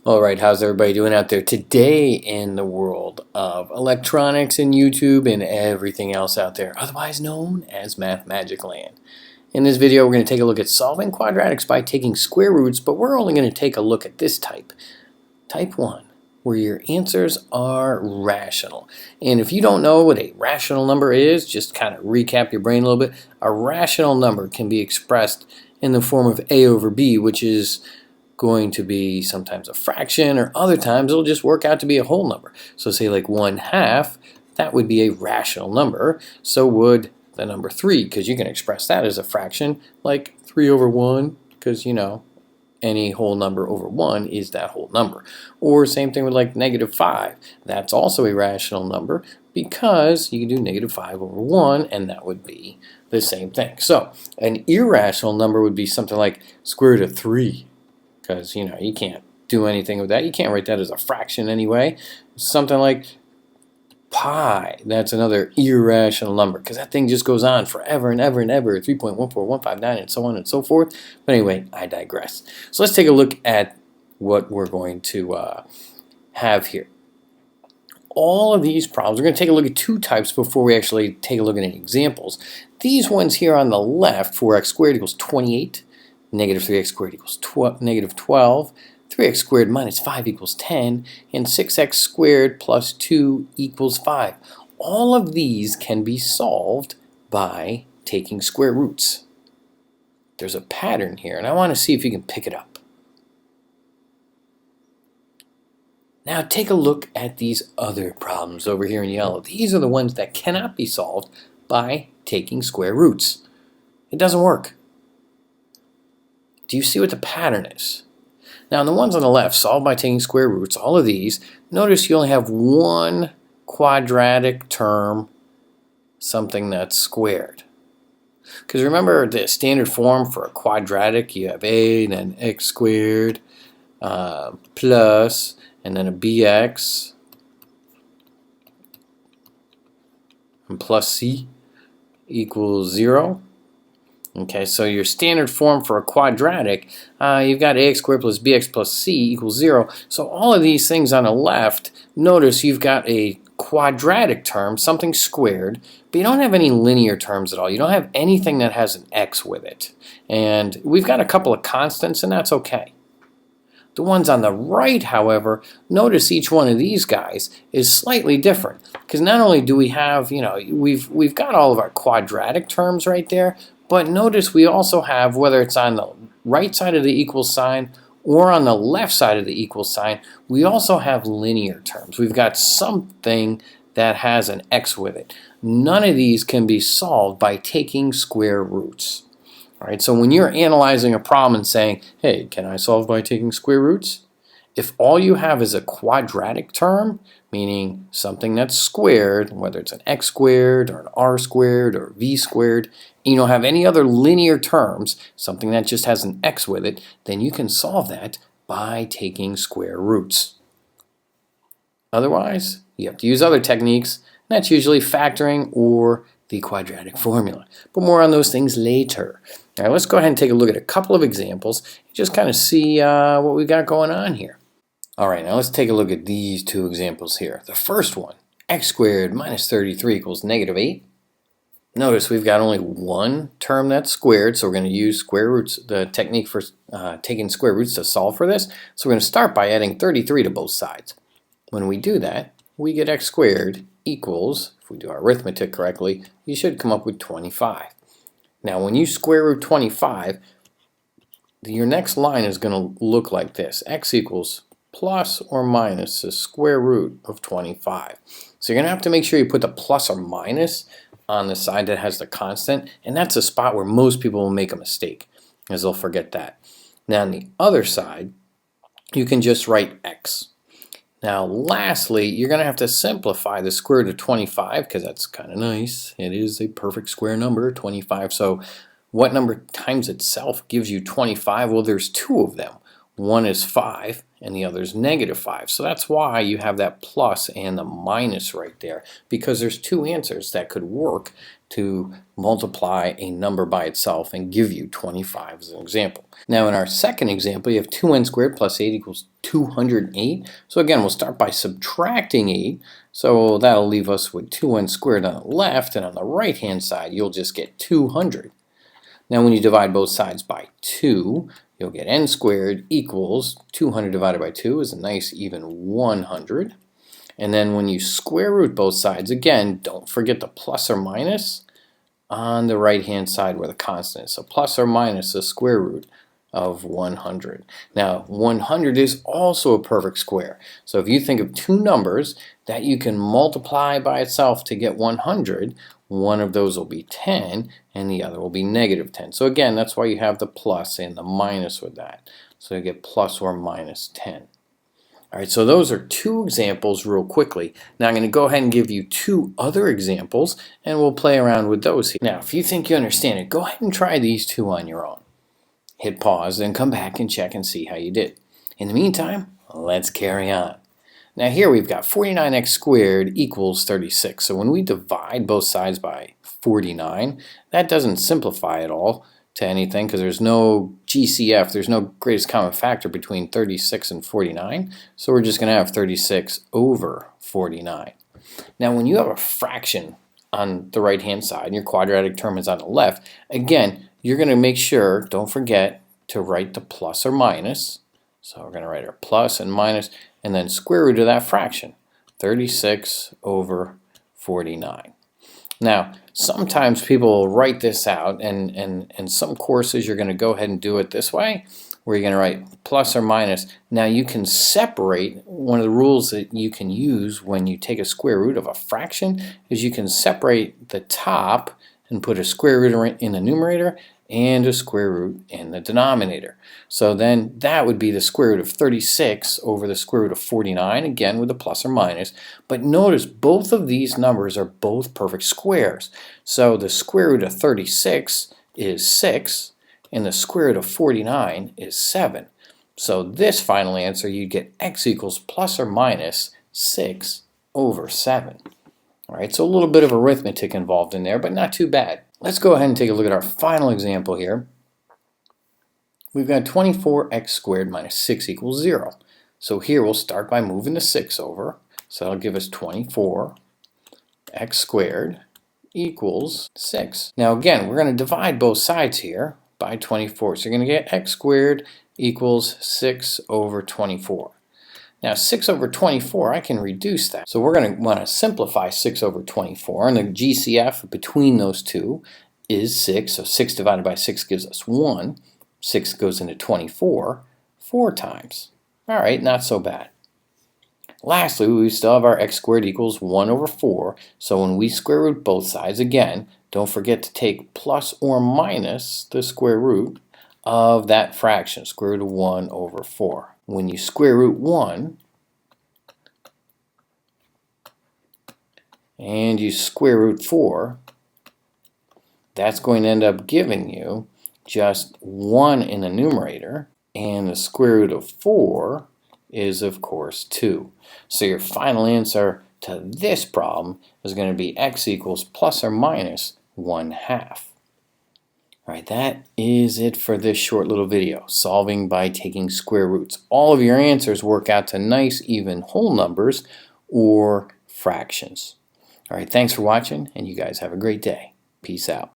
Alright, how's everybody doing out there today in the world of electronics and YouTube and everything else out there, otherwise known as Math Magic Land? In this video, we're going to take a look at solving quadratics by taking square roots, but we're only going to take a look at this type, type 1, where your answers are rational. And if you don't know what a rational number is, just kind of recap your brain a little bit. A rational number can be expressed in the form of a over b, which is going to be sometimes a fraction, or other times it'll just work out to be a whole number. So say like 1/2, that would be a rational number. So would the number 3, because you can express that as a fraction, like 3 over 1, because you know any whole number over 1 is that whole number. Or same thing with like -5. That's also a rational number because you can do -5 over 1 and that would be the same thing. So an irrational number would be something like square root of 3. Because, you know, you can't do anything with that. You can't write that as a fraction anyway. Something like pi, that's another irrational number because that thing just goes on forever and ever and ever, 3.14159 and so on and so forth. But anyway, I digress. So let's take a look at what we're going to have here. All of these problems, we're going to take a look at two types before we actually take a look at any examples. These ones here on the left, 4x squared equals 28. Negative 3x squared equals negative 12, 3x squared minus 5 equals 10, and 6x squared plus 2 equals 5. All of these can be solved by taking square roots. There's a pattern here, and I want to see if you can pick it up. Now take a look at these other problems over here in yellow. These are the ones that cannot be solved by taking square roots. It doesn't work. Do you see what the pattern is? Now, in the ones on the left, solved by taking square roots, all of these, notice you only have one quadratic term, something that's squared. Because remember the standard form for a quadratic, you have a, then x squared, plus, and then a bx, and plus c equals 0. Okay, so your standard form for a quadratic, you've got ax squared plus bx plus c equals 0. So all of these things on the left, notice you've got a quadratic term, something squared, but you don't have any linear terms at all. You don't have anything that has an x with it. And we've got a couple of constants, and that's okay. The ones on the right, however, notice each one of these guys is slightly different. Because not only do we have, you know, we've got all of our quadratic terms right there, but notice we also have, whether it's on the right side of the equal sign or on the left side of the equal sign, we also have linear terms. We've got something that has an x with it. None of these can be solved by taking square roots. All right, so when you're analyzing a problem and saying, hey, can I solve by taking square roots? If all you have is a quadratic term, meaning something that's squared, whether it's an x squared or an r squared or v squared, and you don't have any other linear terms, something that just has an x with it, then you can solve that by taking square roots. Otherwise, you have to use other techniques, and that's usually factoring or the quadratic formula. But more on those things later. All right, let's go ahead and take a look at a couple of examples and just kind of see what we got going on here. All right, now let's take a look at these two examples here. The first one, x squared minus 33 equals negative 8. Notice we've got only one term that's squared, so we're going to use square roots, the technique for taking square roots to solve for this. So we're going to start by adding 33 to both sides. When we do that, we get x squared equals, if we do our arithmetic correctly, you should come up with 25. Now when you square root 25, your next line is going to look like this. X equals plus or minus the square root of 25. So you're going to have to make sure you put the plus or minus on the side that has the constant, and that's a spot where most people will make a mistake, as they'll forget that. Now on the other side, you can just write x. Now lastly, you're going to have to simplify the square root of 25, because that's kind of nice. It is a perfect square number, 25. So what number times itself gives you 25? Well, there's two of them. one is 5 and the other is -5. So that's why you have that plus and the minus right there, because there's two answers that could work to multiply a number by itself and give you 25 as an example. Now in our second example, you have 2n squared plus 8 equals 208. So again, we'll start by subtracting 8. So that'll leave us with 2n squared on the left, and on the right hand side you'll just get 200. Now when you divide both sides by 2, you'll get n squared equals 200 divided by 2 is a nice even 100. And then when you square root both sides, again, don't forget the plus or minus on the right hand side where the constant is. So plus or minus the square root of 100. Now 100 is also a perfect square. So if you think of two numbers that you can multiply by itself to get 100, one of those will be 10 and the other will be -10. So again, that's why you have the plus and the minus with that. So you get plus or minus 10. Alright, so those are two examples real quickly. Now I'm going to go ahead and give you two other examples and we'll play around with those here. Now if you think you understand it, go ahead and try these two on your own. Hit pause, then come back and check and see how you did. In the meantime, let's carry on. Now here we've got 49x squared equals 36. So when we divide both sides by 49, that doesn't simplify at all to anything because there's no GCF, there's no greatest common factor between 36 and 49. So we're just going to have 36 over 49. Now when you have a fraction on the right hand side and your quadratic term is on the left, again, you're going to make sure, don't forget to write the plus or minus. So we're going to write our plus and minus and then square root of that fraction, 36 over 49. Now, sometimes people will write this out, and in some courses you're going to go ahead and do it this way, where you're going to write plus or minus. Now you can separate, one of the rules that you can use when you take a square root of a fraction is you can separate the top and put a square root in the numerator and a square root in the denominator. So then that would be the square root of 36 over the square root of 49, again with a plus or minus. But notice both of these numbers are both perfect squares. So the square root of 36 is 6 and the square root of 49 is 7. So this final answer, you get x equals plus or minus 6 over 7. All right, so a little bit of arithmetic involved in there, but not too bad. Let's go ahead and take a look at our final example here. We've got 24x squared minus 6 equals 0. So here we'll start by moving the 6 over. So that'll give us 24x squared equals 6. Now again, we're going to divide both sides here by 24. So you're going to get x squared equals 6 over 24. Now 6 over 24, I can reduce that. So we're going to want to simplify 6 over 24, and the GCF between those two is 6. So 6 divided by 6 gives us 1. 6 goes into 24 4 times. All right, not so bad. Lastly, we still have our x squared equals 1 over 4. So when we square root both sides, again, don't forget to take plus or minus the square root of that fraction, square root of 1 over 4. When you square root 1 and you square root 4, that's going to end up giving you just 1 in the numerator, and the square root of 4 is, of course, 2. So your final answer to this problem is going to be x equals plus or minus 1/2. Alright, that is it for this short little video, solving by taking square roots. All of your answers work out to nice even whole numbers or fractions. Alright, thanks for watching, and you guys have a great day. Peace out.